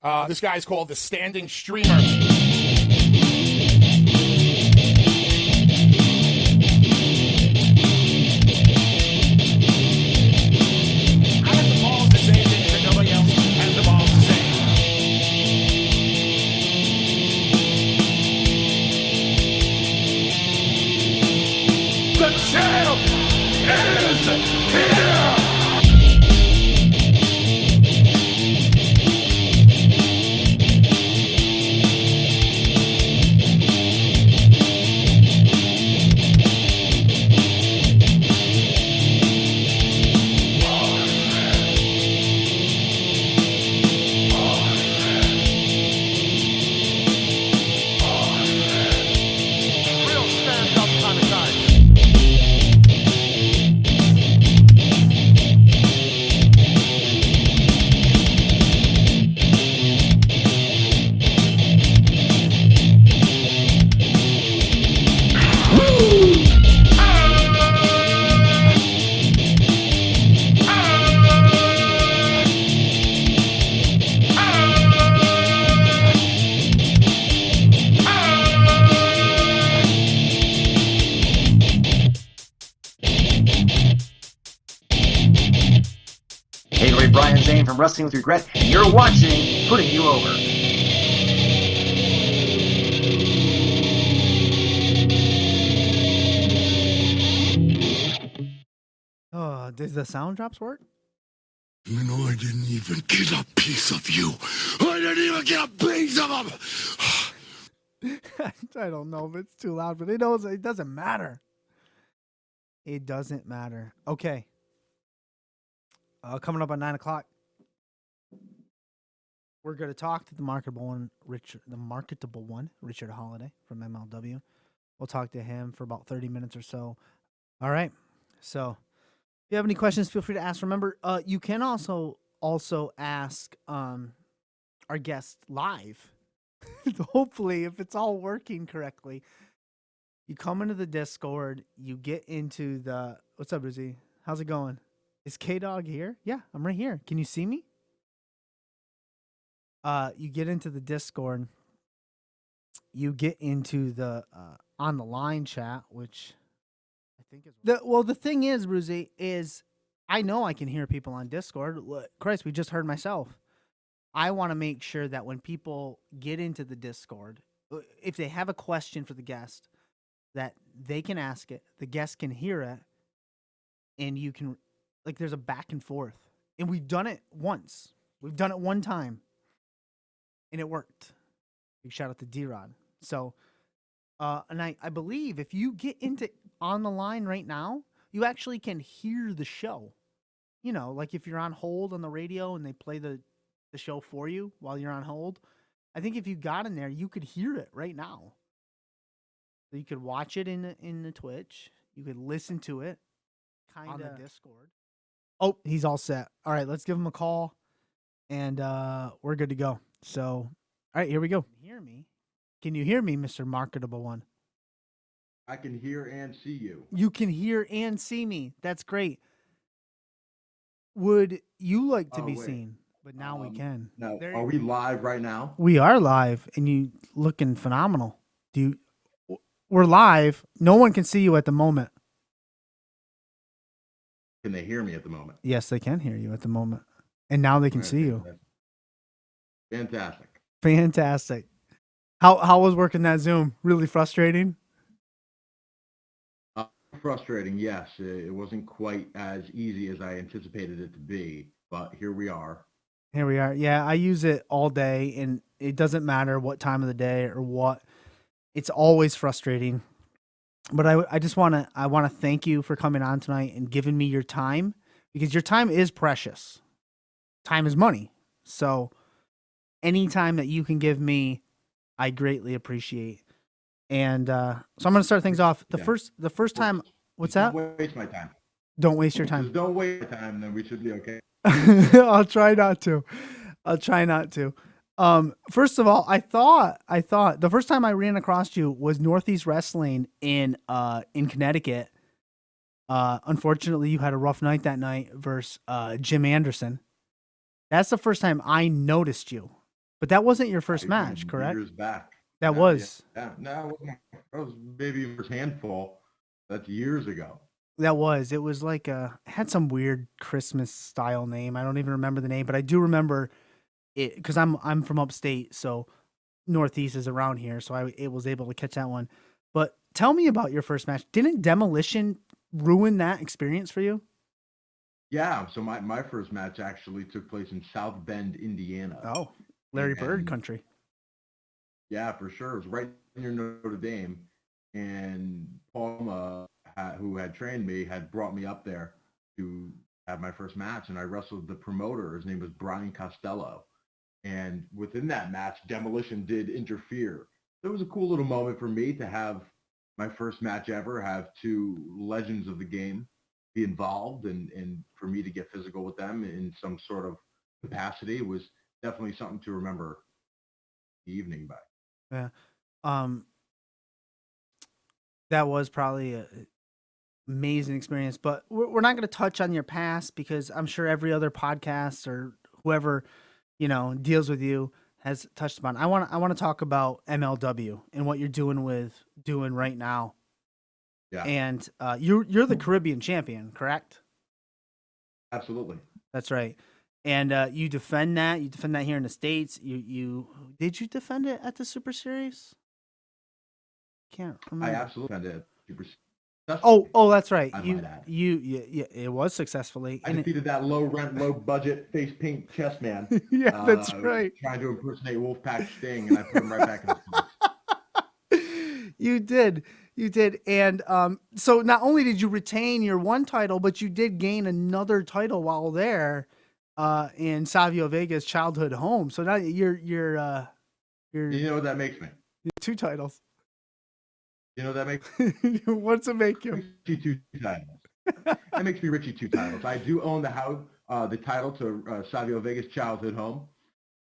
This guy's called the Standing Streamer. From Wrestling with Regret, and you're watching Putting You Over. Oh, did the sound drops work? You know, I didn't even get a piece of you. I didn't even get a piece of him. I don't know if it's too loud, but it doesn't matter. It doesn't matter. Okay. Coming up at 9 o'clock. We're going to talk to the marketable one, Richard Holliday from MLW. We'll talk to him for about 30 minutes or so. All right. So, if you have any questions, feel free to ask. Remember, you can also ask our guest live. Hopefully, if it's all working correctly, you come into the Discord. You get into the what's up, Izzy? How's it going? Is K-Dog here? Yeah, I'm right here. Can you see me? You get into the Discord. You get into the on the line chat, which I think is the thing is, Bruzy, is I know I can hear people on Discord. Christ, we just heard myself. I want to make sure that when people get into the Discord, if they have a question for the guest, that they can ask it, the guest can hear it, and you can there's a back and forth. And we've done it once. We've done it one time. And it worked. Big shout out to D-Rod. So, and I believe if you get into on the line right now, you actually can hear the show. You know, like if you're on hold on the radio and they play the show for you while you're on hold, I think if you got in there, you could hear it right now. So you could watch it in the Twitch. You could listen to it on the Discord. Oh, he's all set. All right, let's give him a call, and we're good to go. So, all right, here we go. Can you hear me, Mr. Marketable One? I can hear and see you. You can hear and see me. That's great. Would you like to be seen? But now we can. No, are we live right now? We are live, and you looking phenomenal. We're live. No one can see you at the moment. Can they hear me at the moment? Yes, they can hear you at the moment. And now they can see you. Fantastic. How was working that Zoom? Really frustrating? Frustrating, yes. It wasn't quite as easy as I anticipated it to be, but here we are. Yeah, I use it all day, and it doesn't matter what time of the day or what. It's always frustrating. But I just want to thank you for coming on tonight and giving me your time, because your time is precious. Time is money. So any time that you can give me, I greatly appreciate. And so I'm going to start things off. The first time, what's that? Don't waste my time. Don't waste your time. Just don't waste my time, then we should be okay. I'll try not to. First of all, I thought the first time I ran across you was Northeast Wrestling in Connecticut. Unfortunately, you had a rough night that night versus Jim Anderson. That's the first time I noticed you. But that wasn't your first I match, mean, correct? years back. That No, yeah, was. yeah. No, it wasn't. That was maybe your first handful. That's years ago. That was. It was like it had some weird Christmas style name. I don't even remember the name, but I do remember it because I'm from upstate, so Northeast is around here, so I was able to catch that one. But tell me about your first match. Didn't Demolition ruin that experience for you? Yeah, so my first match actually took place in South Bend, Indiana. Oh, Larry Bird And country. yeah, for sure. It was right near Notre Dame. And Palma, who had trained me, had brought me up there to have my first match. And I wrestled the promoter. His name was Brian Costello. And within that match, Demolition did interfere. So it was a cool little moment for me to have my first match ever, have two legends of the game be involved, and for me to get physical with them in some sort of capacity was definitely something to remember the evening by. Yeah. Um, that was probably a amazing experience, but we're not going to touch on your past because I'm sure every other podcast or whoever, deals with you has touched upon. I want to talk about MLW and what you're doing right now. Yeah, And you're the Caribbean champion, correct? absolutely. That's right. And you defend that. You defend that here in the States. You did you defend it at the Super Series? Can't I remember. absolutely found it super Oh, that's right. I You might add. yeah, it was successfully. I And defeated that low rent, low budget face paint chess man. yeah, that's right. Trying to impersonate Wolfpack Sting, and I put him right back in his place. You did. You did. And so not only did you retain your one title, but you did gain another title while there in Savio Vega's childhood home. So now you're You know what that makes me? two titles. You know what that makes What's it make you? Richie two titles. That makes me Richie two titles. I do own the title to Savio Vega's childhood home.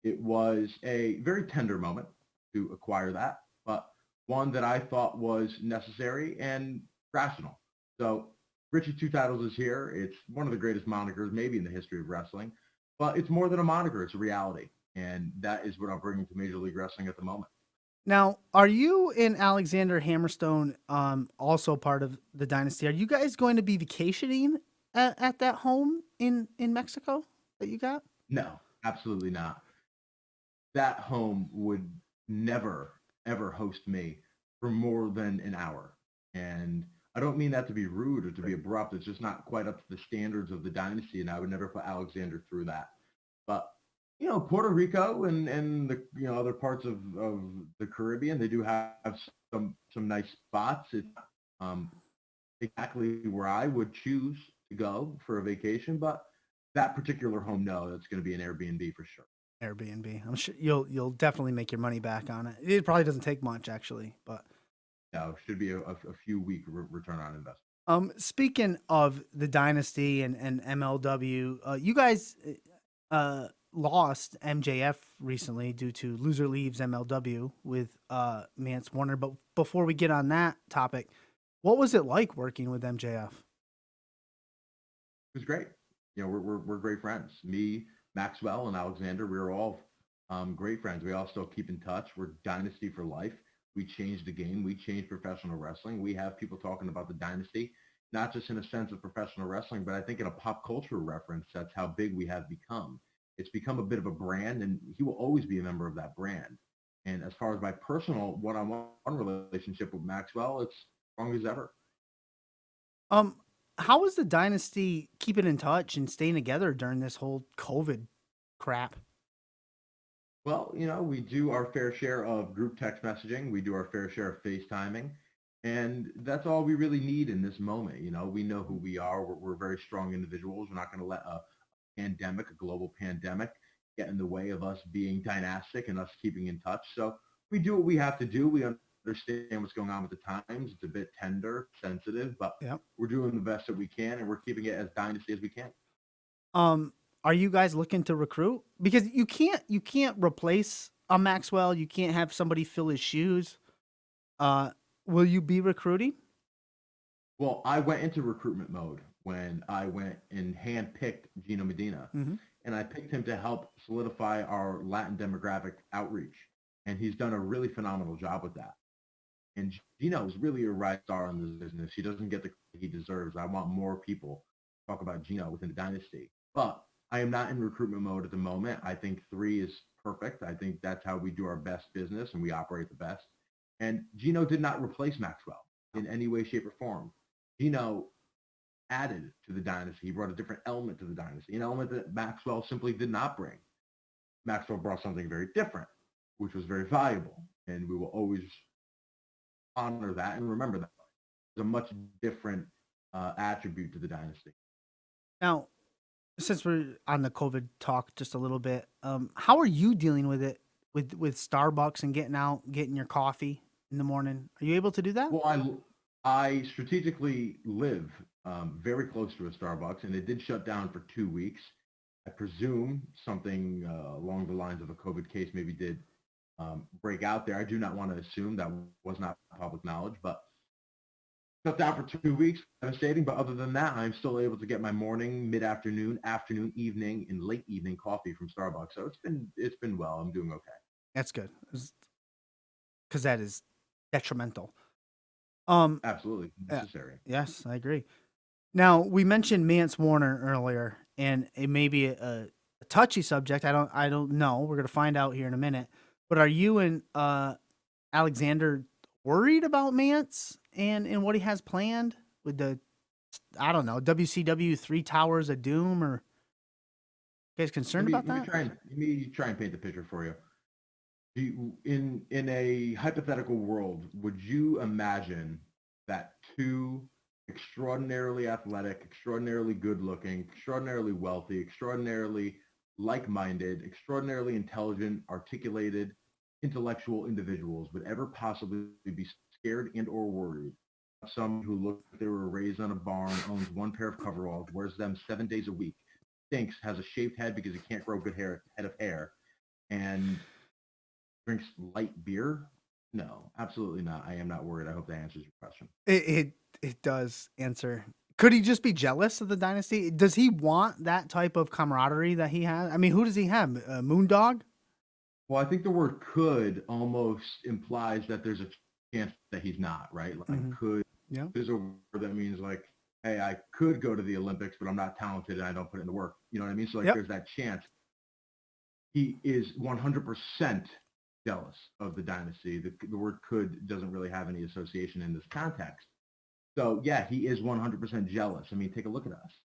It was a very tender moment to acquire that, but one that I thought was necessary and rational. So Richie Two Titles is here. It's one of the greatest monikers maybe in the history of wrestling, but it's more than a moniker. It's a reality. And that is what I'm bringing to Major League Wrestling at the moment. Now, are you and Alexander Hammerstone also part of the dynasty? Are you guys going to be vacationing at that home in Mexico that you got? No, absolutely not. That home would never, ever host me for more than an hour. And I don't mean that to be rude or to be abrupt. It's just not quite up to the standards of the dynasty, and I would never put Alexander through that. But Puerto Rico and the other parts of the Caribbean, they do have some nice spots. It's exactly where I would choose to go for a vacation, but that particular home, no, that's going to be an Airbnb for sure. Airbnb. I'm sure you'll definitely make your money back on it. It probably doesn't take much actually, but No, should be a few week return on investment. Speaking of the dynasty and MLW, you guys lost MJF recently due to Loser Leaves MLW with Mance Warner. But before we get on that topic, what was it like working with MJF? It was great. We're great friends. Me, Maxwell, and Alexander, we were all great friends. We all still keep in touch. We're dynasty for life. We changed the game. We changed professional wrestling. We have people talking about the dynasty, not just in a sense of professional wrestling, but I think in a pop culture reference, that's how big we have become. It's become a bit of a brand, and he will always be a member of that brand. And as far as my personal one-on-one relationship with Maxwell, it's strong as ever. How is the dynasty keeping in touch and staying together during this whole COVID crap? Well, we do our fair share of group text messaging. We do our fair share of FaceTiming. And that's all we really need in this moment. We know who we are. We're very strong individuals. We're not going to let a global pandemic, get in the way of us being dynastic and us keeping in touch. So we do what we have to do. We understand what's going on with the times. It's a bit tender, sensitive, but we're doing the best that we can, and we're keeping it as dynasty as we can. Are you guys looking to recruit? Because you can't replace a Maxwell. You can't have somebody fill his shoes. Will you be recruiting? Well, I went into recruitment mode when I went and handpicked Gino Medina. Mm-hmm. and I picked him to help solidify our Latin demographic outreach. And he's done a really phenomenal job with that. And Gino is really a rising star in this business. He doesn't get the credit he deserves. I want more people to talk about Gino within the dynasty. But I am not in recruitment mode at the moment. I think 3 is perfect. I think that's how we do our best business and we operate the best. And Gino did not replace Maxwell in any way, shape, or form. Gino added to the dynasty. He brought a different element to the dynasty, an element that Maxwell simply did not bring. Maxwell brought something very different, which was very valuable. And we will always honor that and remember that. It's a much different attribute to the dynasty. Now, since we're on the COVID talk just a little bit, how are you dealing with it with Starbucks and getting out, getting your coffee in the morning? Are you able to do that? Well, I strategically live very close to a Starbucks, and it did shut down for 2 weeks. I presume something along the lines of a COVID case maybe did break out there. I do not want to assume. That was not public knowledge, but shut down for 2 weeks, devastating. But other than that, I'm still able to get my morning, mid-afternoon, afternoon, evening, and late evening coffee from Starbucks. So it's been well. I'm doing okay. That's good, because that is detrimental. Absolutely necessary. Yes, I agree. Now, we mentioned Mance Warner earlier, and it may be a touchy subject. I don't know. We're gonna find out here in a minute. But are you and Alexander worried about Mance and what he has planned with the, I don't know, WCW 3 Towers of Doom, or you guys concerned about that? Let me try and paint the picture for you. In a hypothetical world, would you imagine that 2 extraordinarily athletic, extraordinarily good-looking, extraordinarily wealthy, extraordinarily like-minded, extraordinarily intelligent, articulated, intellectual individuals would ever possibly be scared and or worried? Someone who looks like they were raised on a barn, owns 1 pair of coveralls, wears them 7 days a week, stinks, has a shaved head because he can't grow good head of hair, and drinks light beer? No, absolutely not. I am not worried. I hope that answers your question. It does answer. Could he just be jealous of the dynasty? Does he want that type of camaraderie that he has? I mean, who does he have? Moondog? Well, I think the word could almost implies that there's a chance that he's not, right? Like could. Yeah. There's a word that means like, hey, I could go to the Olympics, but I'm not talented and I don't put in the work. You know what I mean? So like there's that chance. He is 100% jealous of the dynasty. The word could doesn't really have any association in this context. So yeah, he is 100% jealous. I mean, take a look at us.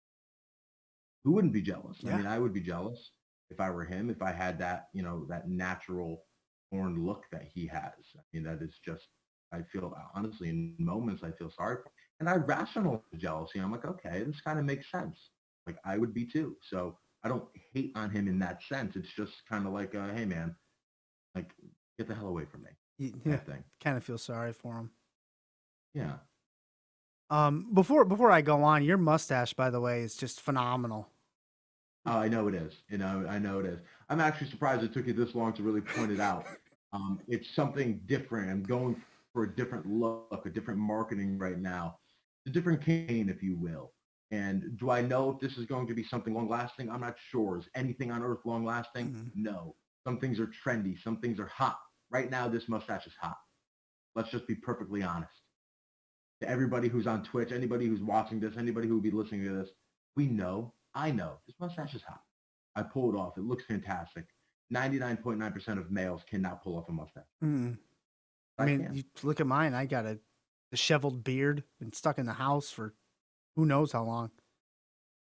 Who wouldn't be jealous? Yeah. I mean, I would be jealous if I were him, if I had that, that natural born look that he has. I mean, that is just, I feel, honestly, in moments, I feel sorry for him. And I rationalize jealousy. I'm like, okay, this kind of makes sense. Like, I would be too. So I don't hate on him in that sense. It's just kind of like, hey, man, like, get the hell away from me. Yeah, thing. kind of feel sorry for him. Yeah. Before I go on, your mustache, by the way, is just phenomenal. Oh, I know it is. I know it is. I'm actually surprised it took you this long to really point it out. It's something different. I'm going for a different look, a different marketing right now, a different campaign, if you will. And do I know if this is going to be something long-lasting? I'm not sure. Is anything on earth long-lasting? Mm-hmm. No. Some things are trendy. Some things are hot. Right now, this mustache is hot. Let's just be perfectly honest. To everybody who's on Twitch, anybody who's watching this, anybody who will be listening to this, I know, this mustache is hot. I pull it off. It looks fantastic. 99.9% of males cannot pull off a mustache. Mm-hmm. I mean, you look at mine. I got a disheveled beard, been stuck in the house for who knows how long.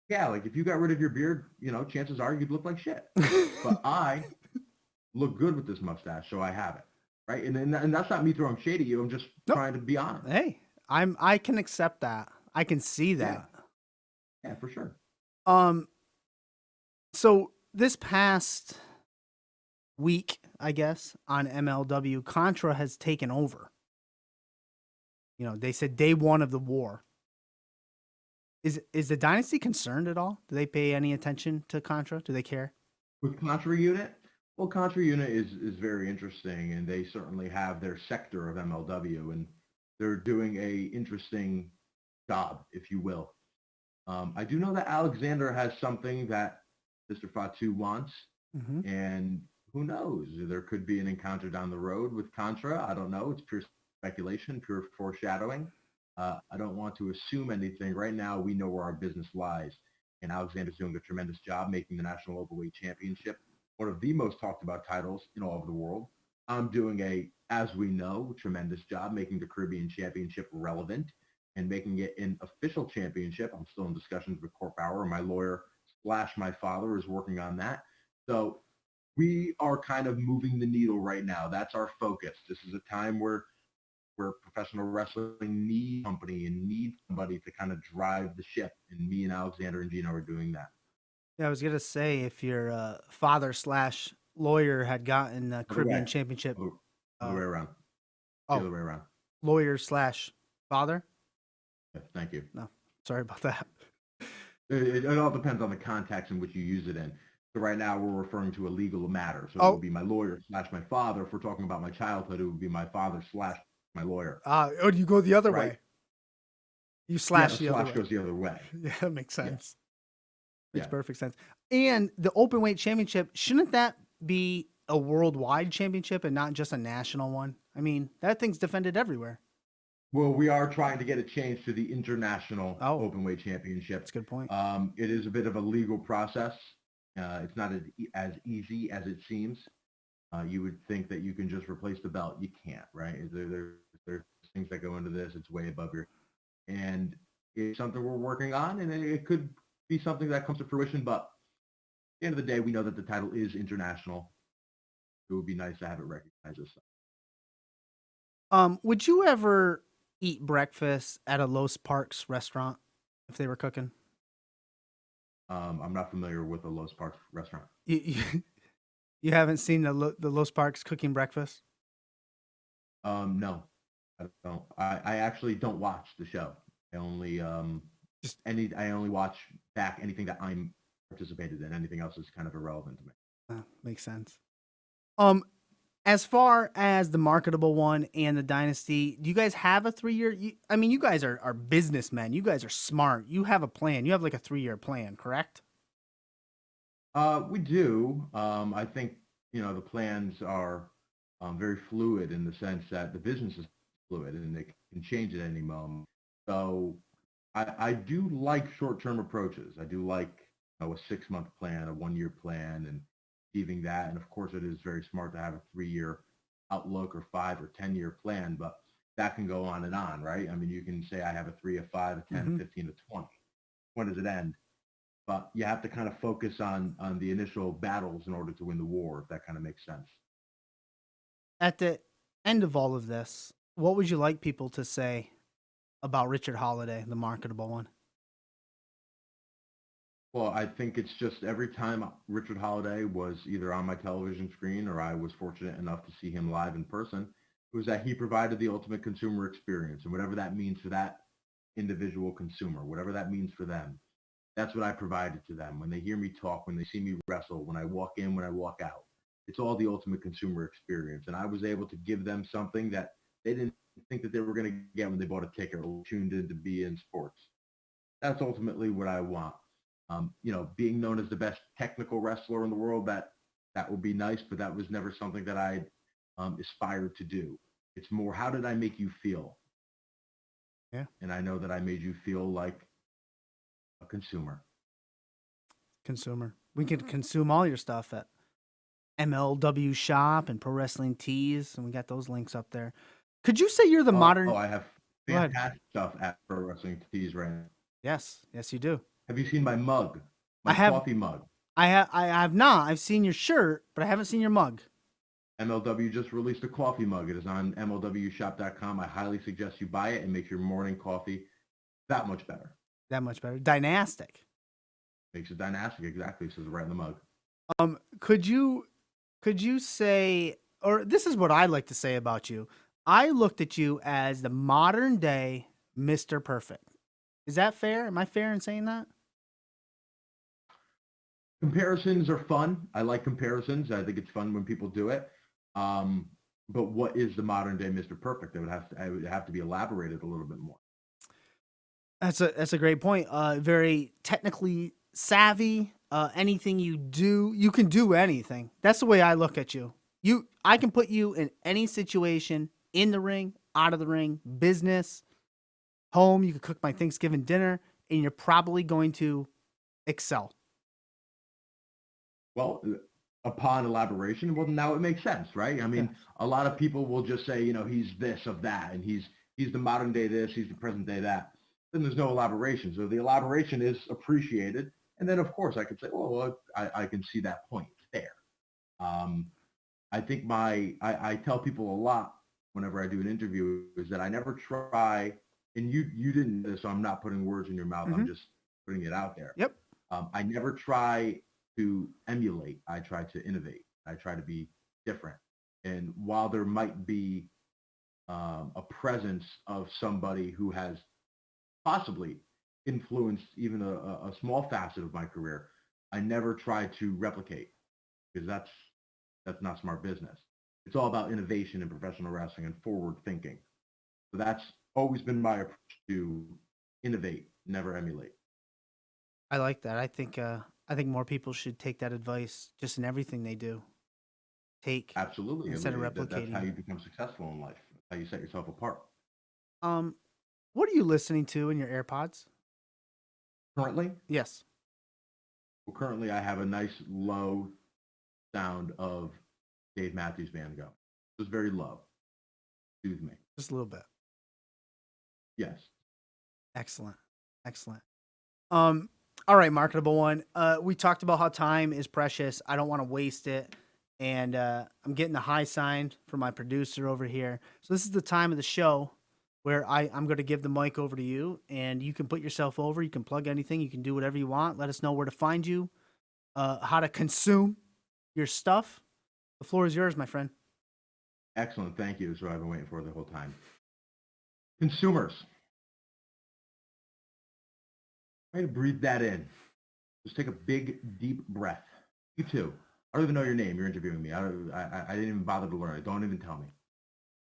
Yeah, like if you got rid of your beard, chances are you'd look like shit. But I look good with this mustache, so I have it, right? And that's not me throwing shade at you. I'm just trying to be honest. Hey, I can accept that. I can see that. Yeah, for sure. So this past week, I guess, on MLW, Contra has taken over. They said day 1 of the war. Is the dynasty concerned at all? Do they pay any attention to Contra? Do they care? With Contra Unit? Well, Contra Unit is very interesting, and they certainly have their sector of MLW, and they're doing a interesting job, if you will. I do know that Alexander has something that Mr. Fatu wants. Mm-hmm. And who knows? There could be an encounter down the road with Contra. I don't know. It's pure speculation, pure foreshadowing. I don't want to assume anything. Right now, we know where our business lies. And Alexander's doing a tremendous job making the National Overweight Championship one of the most talked about titles in all of the world. I'm doing as we know, tremendous job making the Caribbean Championship relevant and making it an official championship. I'm still in discussions with Corp Bauer. My lawyer / my father is working on that. So we are kind of moving the needle right now. That's our focus. This is a time where professional wrestling need company and need somebody to kind of drive the ship. And me and Alexander and Gino are doing that. Yeah, I was gonna say if your father / lawyer had gotten the Caribbean Championship, Other way around. Oh, The other way around. lawyer / father. Yes, thank you. No, sorry about that. It all depends on the context in which you use it in. So right now we're referring to a legal matter. So Oh. it would be my lawyer / my father. If we're talking about my childhood, it would be my father / my lawyer. Oh, you go the other Right. way. You slash the other slash way. goes the other way. Yeah, that makes sense. Makes Yeah. perfect sense. And the open weight championship, shouldn't that be a worldwide championship and not just a national one? I mean, that thing's defended everywhere. Well, we are trying to get it changed to the International Oh. Openweight Championship. That's a good point. It is a bit of a legal process. It's not as easy as it seems. You would think that you can just replace the belt. You can't, right? There's things that go into this. It's way above your, and it's something we're working on, and it could be something that comes to fruition. But at the end of the day, we know that the title is international. It would be nice to have it recognized as such. Would you ever eat breakfast at a Los Parks restaurant if they were cooking? I'm not familiar with the Los Parks restaurant. You haven't seen the Los Parks cooking breakfast? No, I don't. I actually don't watch the show. I only I only watch back anything that I'm participated in. Anything else is kind of irrelevant to me. Makes sense. As far as the marketable one and the dynasty, do you guys have a 3-year? I mean, you guys are businessmen. You guys are smart. You have a plan. You have like a 3-year plan, correct? We do. I think, the plans are very fluid in the sense that the business is fluid and it can change at any moment. So I do like short-term approaches. I do like a 6-month plan, a 1-year plan, and achieving that. And of course, it is very smart to have a 3-year outlook or 5 or 10-year plan, but that can go on and on, right? I mean, you can say I have a 3, a 5, a 10, 15, a 20. When does it end? But you have to kind of focus on the initial battles in order to win the war, if that kind of makes sense. At the end of all of this, what would you like people to say about Richard Holliday, the marketable one? Well, I think it's just every time Richard Holliday was either on my television screen or I was fortunate enough to see him live in person, it was that he provided the ultimate consumer experience, and whatever that means for that individual consumer, whatever that means for them, that's what I provided to them. When they hear me talk, when they see me wrestle, when I walk in, when I walk out, it's all the ultimate consumer experience. And I was able to give them something that they didn't think that they were going to get when they bought a ticket or tuned in to be in sports. That's ultimately what I want. Being known as the best technical wrestler in the world, that would be nice, but that was never something that I aspired to do. It's more, how did I make you feel? Yeah. And I know that I made you feel like a consumer. We can consume all your stuff at MLW Shop and Pro Wrestling Tees, and we got those links up there. Could you say you're the modern? Oh, I have fantastic stuff at Pro Wrestling Tees right now. Yes, you do. Have you seen my mug? My coffee mug. I have not. I've seen your shirt, but I haven't seen your mug. MLW just released a coffee mug. It is on MLWshop.com. I highly suggest you buy it and make your morning coffee that much better. That much better. Dynastic. Makes it dynastic, exactly. It says right in the mug. Could you say, or this is what I like to say about you. I looked at you as the modern day Mr. Perfect. Is that fair? Am I fair in saying that? Comparisons are fun. I like comparisons. I think it's fun when people do it. But what is the modern day Mr. Perfect? I would have to be elaborated a little bit more. That's a great point. Very technically savvy, anything you do, you can do anything. That's the way I look at you. I can put you in any situation, in the ring, out of the ring, business, home. You could cook my Thanksgiving dinner, and you're probably going to excel. Well, upon elaboration, well, now it makes sense, right? I mean, a lot of people will just say, he's this of that, and he's the modern day this, he's the present day that. Then there's no elaboration. So the elaboration is appreciated. And then, of course, I could say, well, I can see that point there. I think I tell people a lot whenever I do an interview is that I never try, and you didn't do this, so I'm not putting words in your mouth. I'm just putting it out there. Yep. I never try to emulate. I try to innovate. I try to be different. And while there might be a presence of somebody who has possibly influenced even a small facet of my career, I never try to replicate, because that's not smart business. It's all about innovation in professional wrestling and forward thinking. So that's always been my approach, to innovate, never emulate. I like that. I think more people should take that advice just in everything they do. Absolutely. Instead of replicating. That's how you become successful in life. That's how you set yourself apart. What are you listening to in your AirPods? Currently? Yes. Well, currently I have a nice low sound of Dave Matthews Band going. It was very low. Excuse me. Just a little bit. Yes. Excellent. All right, Marketable One. We talked about how time is precious. I don't want to waste it. And I'm getting the high sign from my producer over here. So this is the time of the show where I'm going to give the mic over to you, and you can put yourself over. You can plug anything. You can do whatever you want. Let us know where to find you, how to consume your stuff. The floor is yours, my friend. Excellent. Thank you. That's what I've been waiting for the whole time. Consumers. Try to breathe that in. Just take a big, deep breath. You too. I don't even know your name. You're interviewing me. I didn't even bother to learn it. Don't even tell me.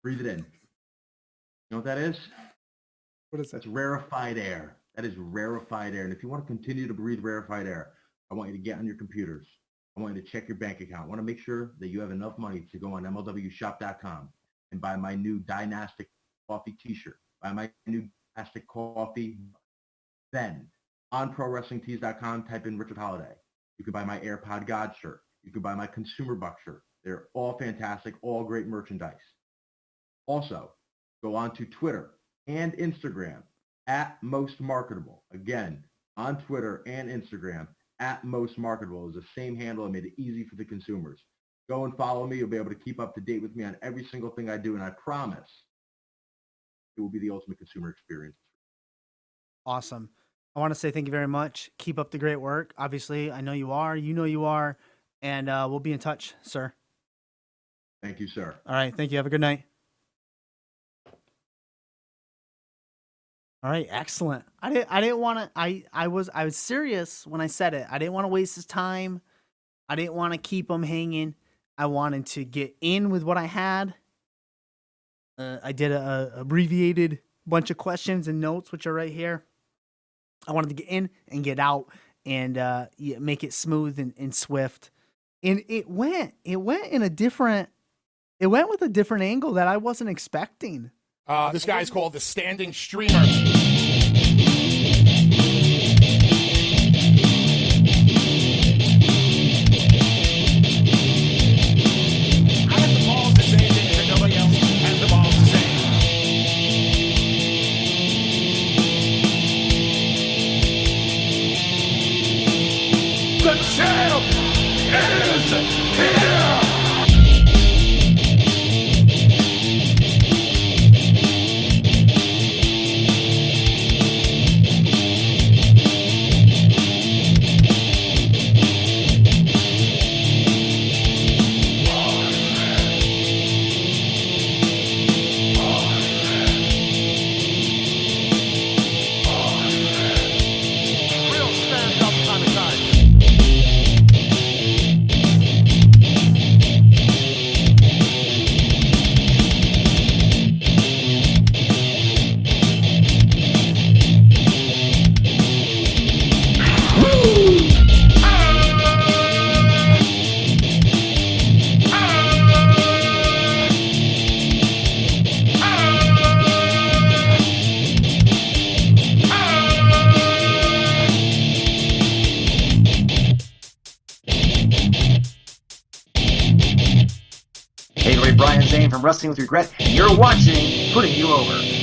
Breathe it in. You know what that is? What is that? That's rarefied air. That is rarefied air. And if you want to continue to breathe rarefied air, I want you to get on your computers. I want you to check your bank account. I want to make sure that you have enough money to go on MLWshop.com and buy my new Dynastic coffee t-shirt. Buy my new Dynastic coffee. Then on ProWrestlingTees.com, type in Richard Holliday. You can buy my AirPod God shirt. You can buy my Consumer Buck shirt. They're all fantastic, all great merchandise. Also, go on to Twitter and Instagram at Most Marketable. Again, on Twitter and Instagram at Most Marketable is the same handle. I made it easy for the consumers. Go and follow me. You'll be able to keep up to date with me on every single thing I do, and I promise it will be the ultimate consumer experience. Awesome. I want to say thank you very much. Keep up the great work. Obviously, I know you are. You know you are. And we'll be in touch, sir. Thank you, sir. All right. Thank you. Have a good night. All right. Excellent. I didn't want to. I was serious when I said it. I didn't want to waste his time. I didn't want to keep him hanging. I wanted to get in with what I had. I did a abbreviated bunch of questions and notes, which are right here. I wanted to get in and get out and make it smooth and swift. And it went with a different angle that I wasn't expecting. This guy's called the Standing Streamer. boy Brian Zane from Wrestling with Regret, and you're watching Putting You Over.